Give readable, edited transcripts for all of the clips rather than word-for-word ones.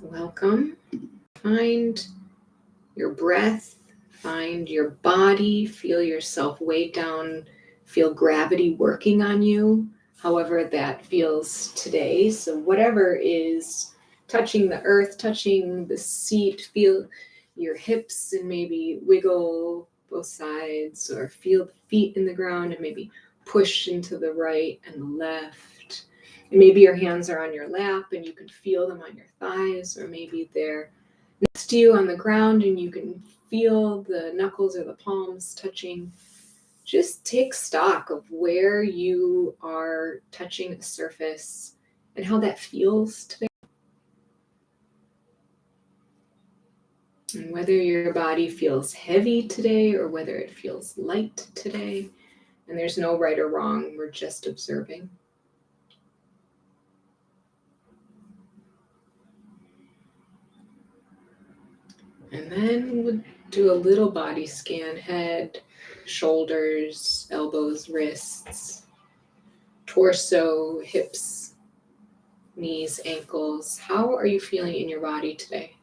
Welcome. Find your breath, find your body, feel yourself weighed down, feel gravity working on you, however that feels today. So, whatever is touching the earth, touching the seat, feel your hips and maybe wiggle both sides, or feel the feet in the ground and maybe push into the right and the left. And maybe your hands are on your lap and you can feel them on your thighs, or maybe they're next to you on the ground and you can feel the knuckles or the palms touching. Just take stock of where you are touching the surface and how that feels today. And whether your body feels heavy today or whether it feels light today. And there's no right or wrong, we're just observing. And then we'll do a little body scan: head, shoulders, elbows, wrists, torso, hips, knees, ankles. How are you feeling in your body today?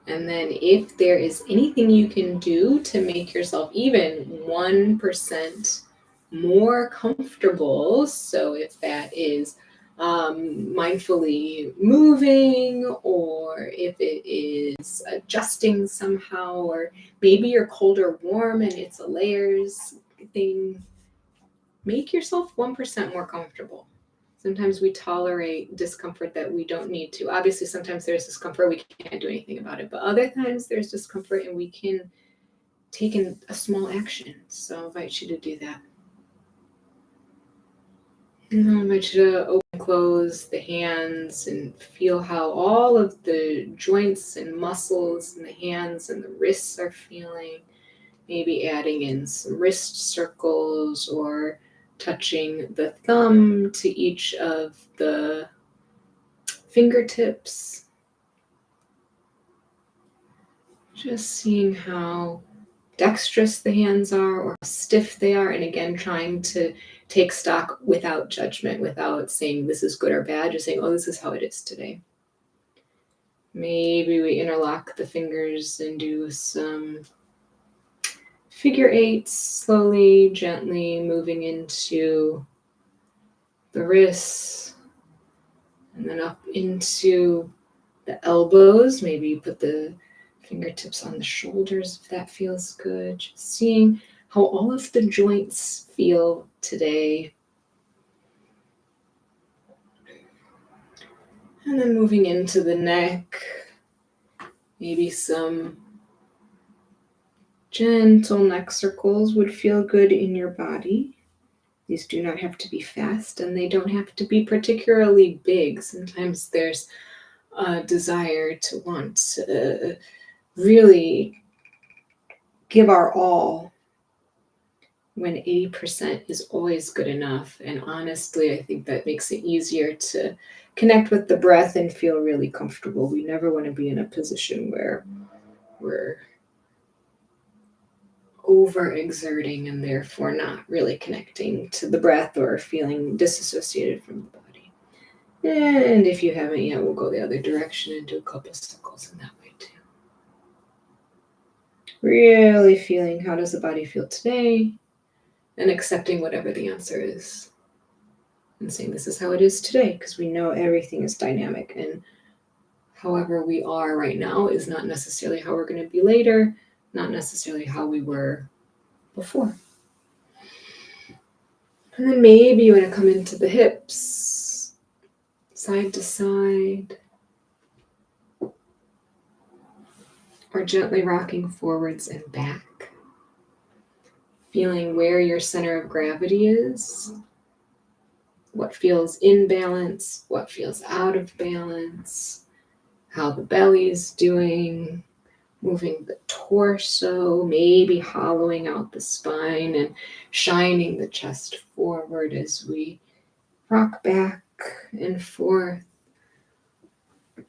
And then if there is anything you can do to make yourself even 1% more comfortable, so if that is mindfully moving, or if it is adjusting somehow, or maybe you're cold or warm and it's a layers thing, make yourself 1% more comfortable. Sometimes we tolerate discomfort that we don't need to. Obviously, sometimes there's discomfort, we can't do anything about it. But other times there's discomfort and we can take a small action. So I invite you to do that. And I invite you to open and close the hands and feel how all of the joints and muscles in the hands and the wrists are feeling. Maybe adding in some wrist circles or touching the thumb to each of the fingertips. Just seeing how dexterous the hands are or how stiff they are. And again, trying to take stock without judgment, without saying this is good or bad, just saying, oh, this is how it is today. Maybe we interlock the fingers and do some figure eights, slowly, gently moving into the wrists and then up into the elbows. Maybe you put the fingertips on the shoulders if that feels good. Just seeing how all of the joints feel today. And then moving into the neck, maybe some gentle neck circles would feel good in your body. These do not have to be fast and they don't have to be particularly big. Sometimes there's a desire to want to really give our all when 80% is always good enough. And honestly, I think that makes it easier to connect with the breath and feel really comfortable. We never want to be in a position where we're overexerting and therefore not really connecting to the breath or feeling disassociated from the body. And if you haven't yet, we'll go the other direction and do a couple circles in that way too. Really feeling how does the body feel today, and accepting whatever the answer is. And saying this is how it is today, because we know everything is dynamic, and however we are right now is not necessarily how we're going to be later, not necessarily how we were before. And then maybe you want to come into the hips, side to side, or gently rocking forwards and back, feeling where your center of gravity is, what feels in balance, what feels out of balance, how the belly's doing, moving the torso, maybe hollowing out the spine and shining the chest forward as we rock back and forth.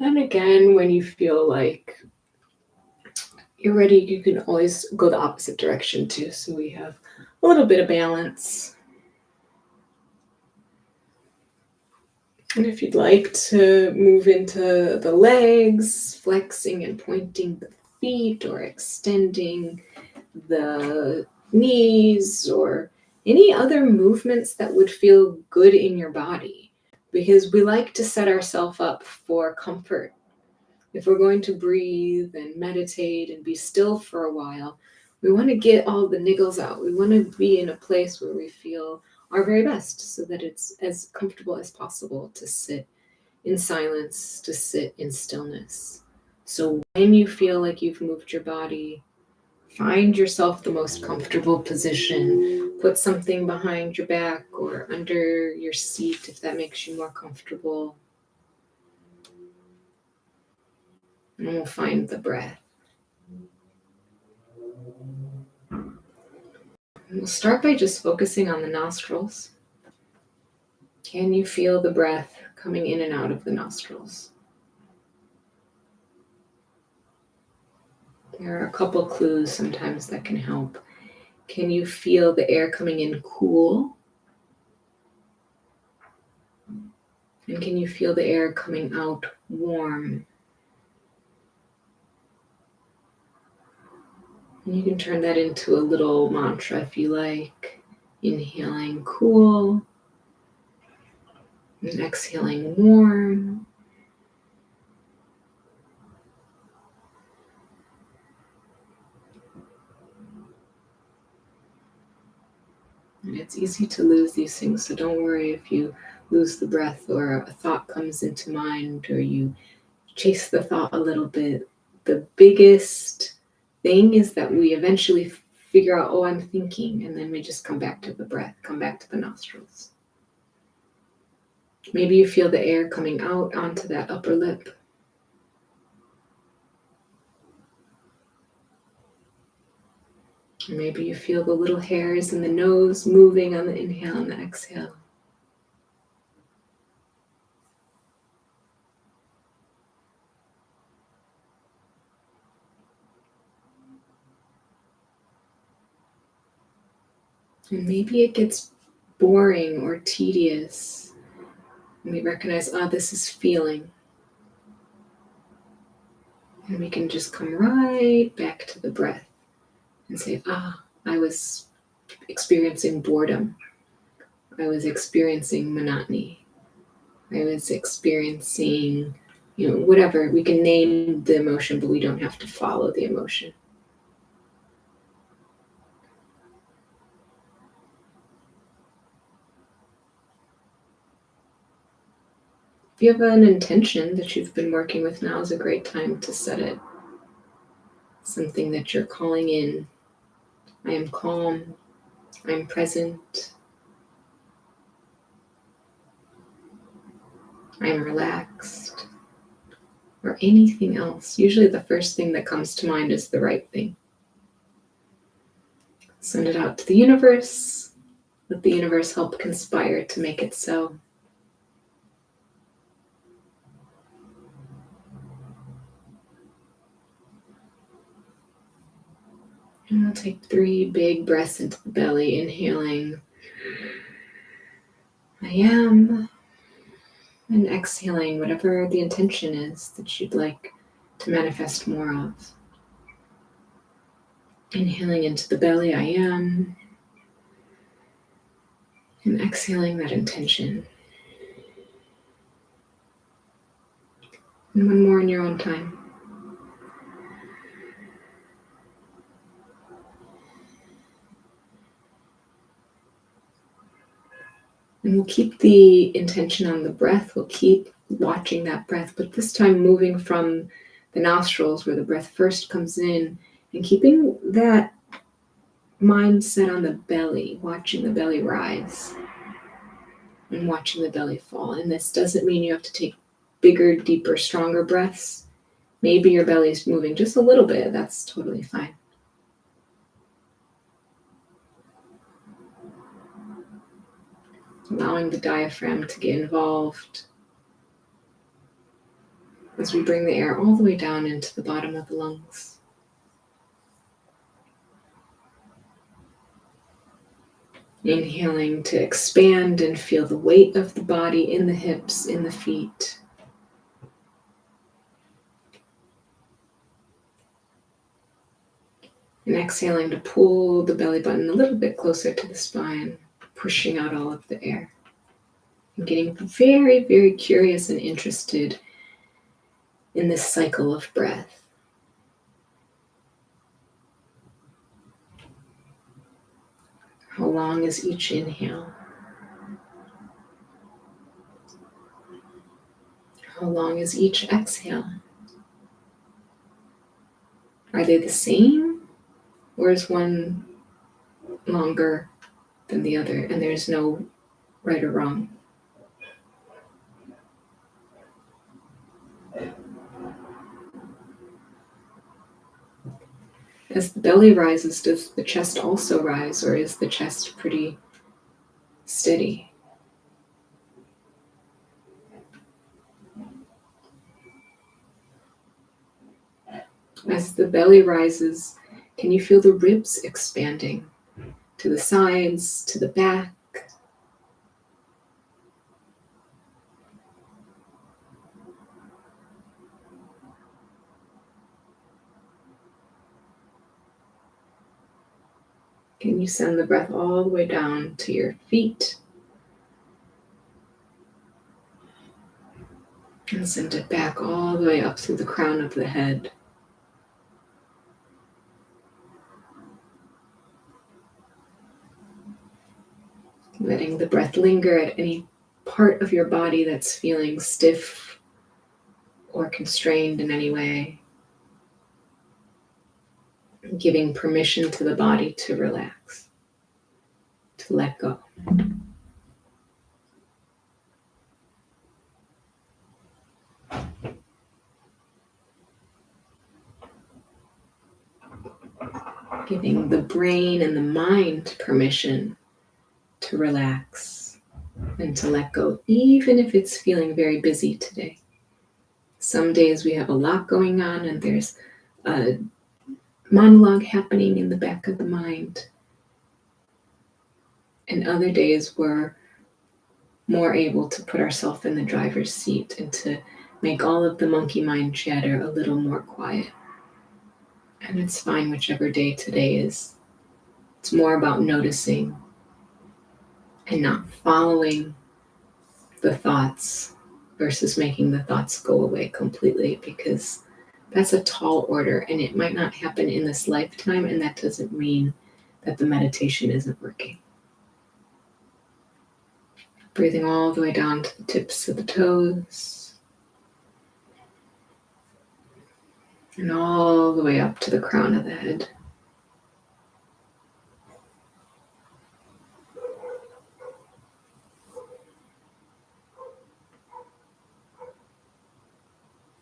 And again, when you feel like you're ready, you can always go the opposite direction too, so we have a little bit of balance. And if you'd like to move into the legs, flexing and pointing the feet, or extending the knees, or any other movements that would feel good in your body, because we like to set ourselves up for comfort. If we're going to breathe and meditate and be still for a while, we want to get all the niggles out. We want to be in a place where we feel our very best, so that it's as comfortable as possible to sit in silence, to sit in stillness. So when you feel like you've moved your body, find yourself the most comfortable position. Put something behind your back or under your seat if that makes you more comfortable. And we'll find the breath. And we'll start by just focusing on the nostrils. Can you feel the breath coming in and out of the nostrils? There are a couple clues sometimes that can help. Can you feel the air coming in cool? And can you feel the air coming out warm? And you can turn that into a little mantra if you like. Inhaling cool and exhaling warm. And it's easy to lose these things, so don't worry if you lose the breath or a thought comes into mind or you chase the thought a little bit. The biggest thing is that we eventually figure out, oh, I'm thinking, and then we just come back to the breath, come back to the nostrils. Maybe you feel the air coming out onto that upper lip. Or maybe you feel the little hairs in the nose moving on the inhale and the exhale. And maybe it gets boring or tedious. And we recognize, this is feeling. And we can just come right back to the breath and say, I was experiencing boredom. I was experiencing monotony. I was experiencing, whatever. We can name the emotion, but we don't have to follow the emotion. If you have an intention that you've been working with, now is a great time to set it. Something that you're calling in. I am calm. I'm present. I am relaxed. Or anything else. Usually the first thing that comes to mind is the right thing. Send it out to the universe. Let the universe help conspire to make it so. And we'll take 3 big breaths into the belly, inhaling, I am, and exhaling whatever the intention is that you'd like to manifest more of. Inhaling into the belly, I am, and exhaling that intention. And one more in your own time. And we'll keep the intention on the breath. We'll keep watching that breath, but this time moving from the nostrils where the breath first comes in and keeping that mindset on the belly, watching the belly rise and watching the belly fall. And this doesn't mean you have to take bigger, deeper, stronger breaths. Maybe your belly's moving just a little bit. That's totally fine. Allowing the diaphragm to get involved as we bring the air all the way down into the bottom of the lungs. Inhaling to expand and feel the weight of the body in the hips, in the feet. And exhaling to pull the belly button a little bit closer to the spine, pushing out all of the air. And getting very, very curious and interested in this cycle of breath. How long is each inhale? How long is each exhale? Are they the same? Or is one longer than the other and there's no right or wrong? As the belly rises, does the chest also rise, or is the chest pretty steady? As the belly rises, can you feel the ribs expanding to the sides, to the back? Can you send the breath all the way down to your feet? And send it back all the way up through the crown of the head. Letting the breath linger at any part of your body that's feeling stiff or constrained in any way. Giving permission to the body to relax, to let go. Giving the brain and the mind permission to relax and to let go, even if it's feeling very busy today. Some days we have a lot going on and there's a monologue happening in the back of the mind. And other days we're more able to put ourselves in the driver's seat and to make all of the monkey mind chatter a little more quiet. And it's fine whichever day today is. It's more about noticing and not following the thoughts versus making the thoughts go away completely, because that's a tall order and it might not happen in this lifetime, and that doesn't mean that the meditation isn't working. Breathing all the way down to the tips of the toes and all the way up to the crown of the head.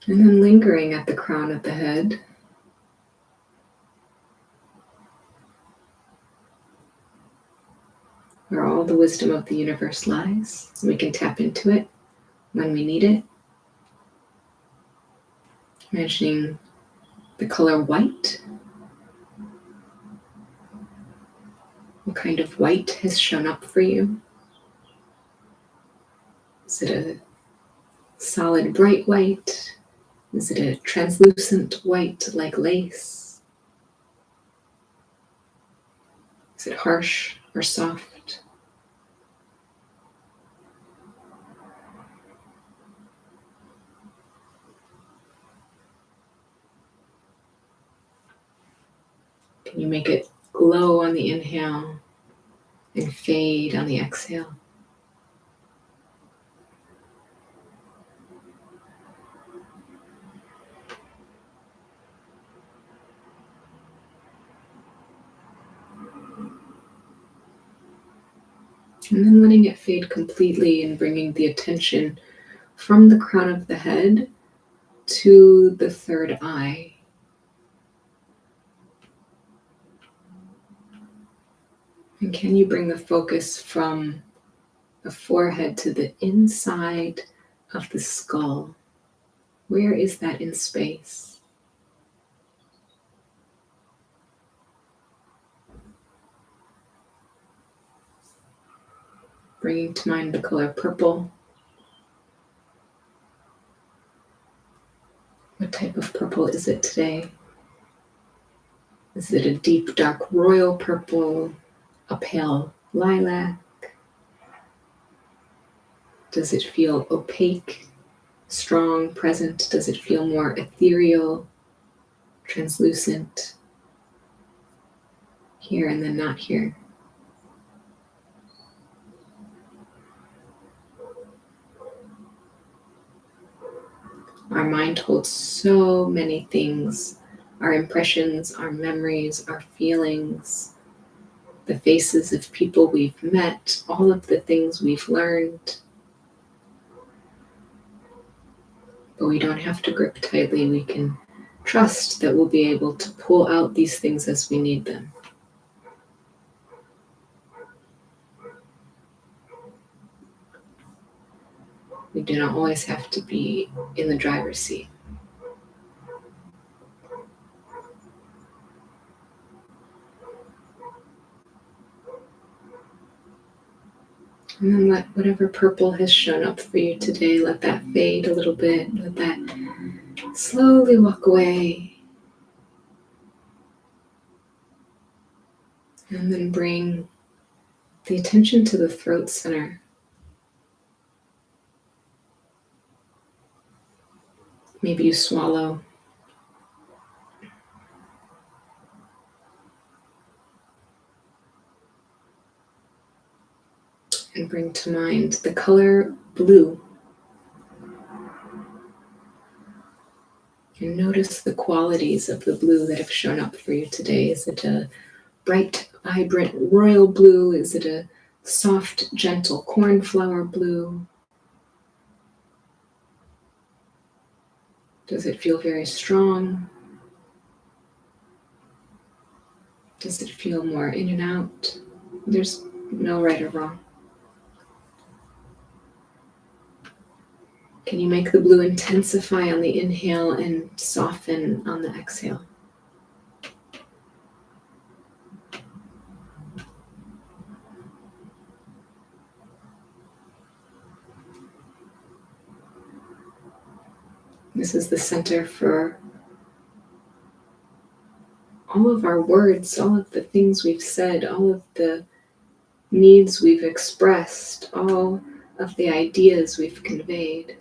And then lingering at the crown of the head, where all the wisdom of the universe lies. We can tap into it when we need it. Imagining the color white. What kind of white has shown up for you? Is it a solid bright white? Is it a translucent white like lace? Is it harsh or soft? Can you make it glow on the inhale and fade on the exhale? And then letting it fade completely and bringing the attention from the crown of the head to the third eye. And can you bring the focus from the forehead to the inside of the skull? Where is that in space? Bringing to mind the color purple. What type of purple is it today? Is it a deep, dark royal purple, a pale lilac? Does it feel opaque, strong, present? Does it feel more ethereal, translucent, here and then not here? Our mind holds so many things, our impressions, our memories, our feelings, the faces of people we've met, all of the things we've learned. But we don't have to grip tightly. We can trust that we'll be able to pull out these things as we need them. We do not always have to be in the driver's seat. And then let whatever purple has shown up for you today, let that fade a little bit. Let that slowly walk away. And then bring the attention to the throat center. Maybe you swallow. And bring to mind the color blue. And notice the qualities of the blue that have shown up for you today. Is it a bright, vibrant royal blue? Is it a soft, gentle cornflower blue? Does it feel very strong? Does it feel more in and out? There's no right or wrong. Can you make the blue intensify on the inhale and soften on the exhale? This is the center for all of our words, all of the things we've said, all of the needs we've expressed, all of the ideas we've conveyed.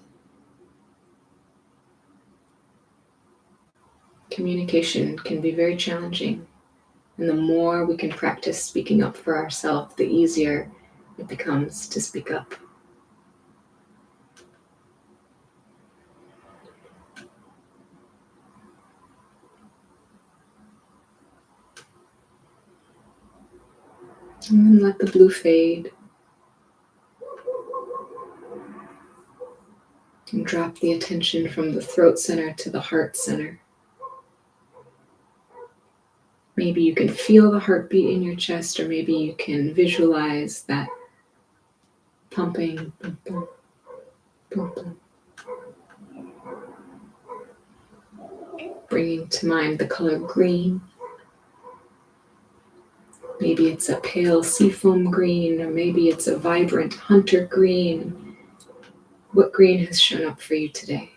Communication can be very challenging, and the more we can practice speaking up for ourselves, the easier it becomes to speak up. And then let the blue fade. And drop the attention from the throat center to the heart center. Maybe you can feel the heartbeat in your chest, or maybe you can visualize that pumping. Boom, boom, boom, boom. Bringing to mind the color green. Maybe it's a pale seafoam green, or maybe it's a vibrant hunter green. What green has shown up for you today?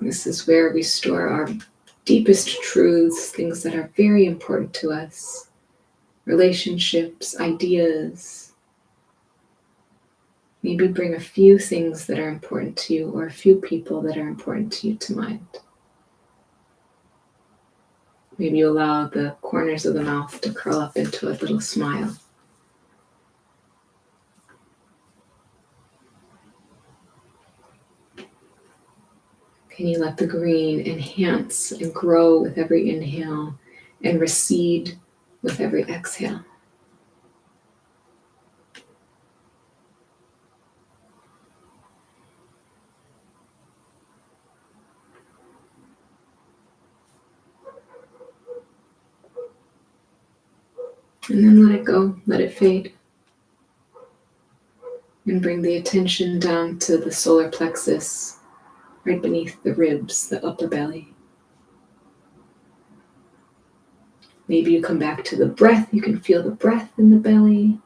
This is where we store our deepest truths, things that are very important to us, relationships, ideas. Maybe bring a few things that are important to you, or a few people that are important to you to mind. Maybe you allow the corners of the mouth to curl up into a little smile. Can you let the green enhance and grow with every inhale and recede with every exhale? And then let it go, let it fade. And bring the attention down to the solar plexus, right beneath the ribs, the upper belly. Maybe you come back to the breath. You can feel the breath in the belly.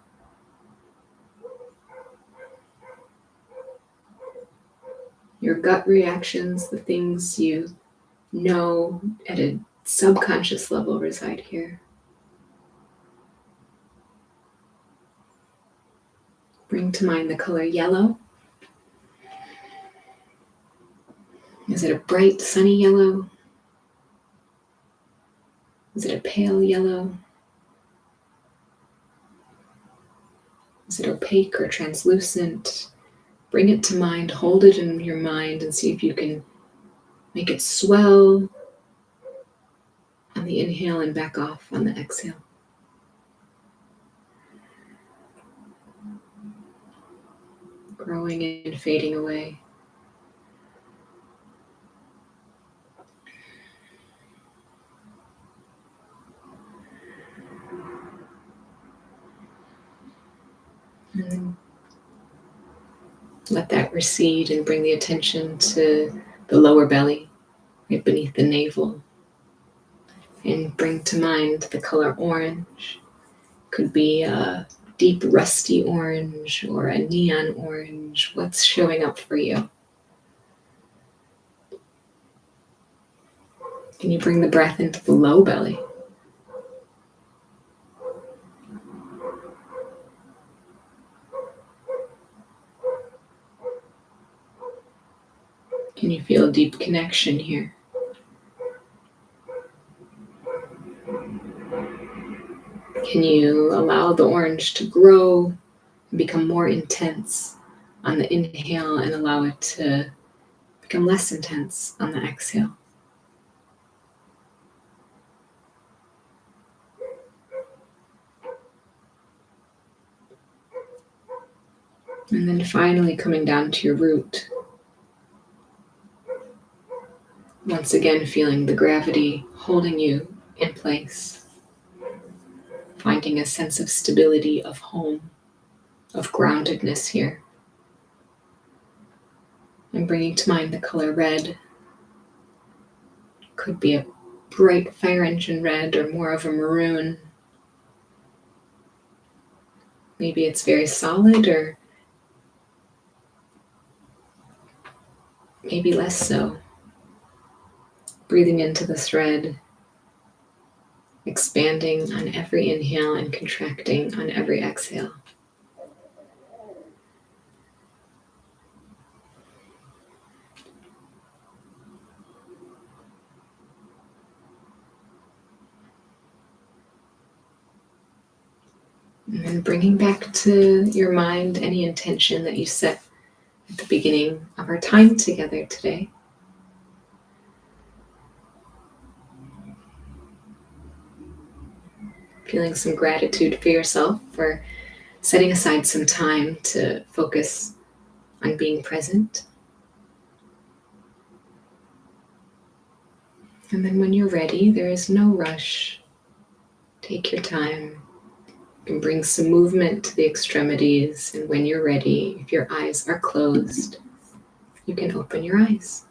Your gut reactions, the things you know at a subconscious level reside here. Bring to mind the color yellow. Is it a bright, sunny yellow? Is it a pale yellow? Is it opaque or translucent? Bring it to mind, hold it in your mind, and see if you can make it swell on the inhale and back off on the exhale. Growing and fading away. And then let that recede and bring the attention to the lower belly, right beneath the navel. And bring to mind the color orange. Could be a deep rusty orange or a neon orange. What's showing up for you? Can you bring the breath into the low belly? Can you feel a deep connection here? Can you allow the orange to grow and become more intense on the inhale and allow it to become less intense on the exhale? And then finally coming down to your root. Once again, feeling the gravity holding you in place. Finding a sense of stability, of home, of groundedness here. And bringing to mind the color red. Could be a bright fire engine red or more of a maroon. Maybe it's very solid or maybe less so. Breathing into this red, expanding on every inhale and contracting on every exhale. And then bringing back to your mind any intention that you set at the beginning of our time together today. Feeling some gratitude for yourself for setting aside some time to focus on being present. And then when you're ready, there is no rush. Take your time. You can bring some movement to the extremities, and when you're ready, if your eyes are closed, you can open your eyes.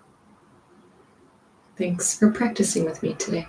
Thanks for practicing with me today.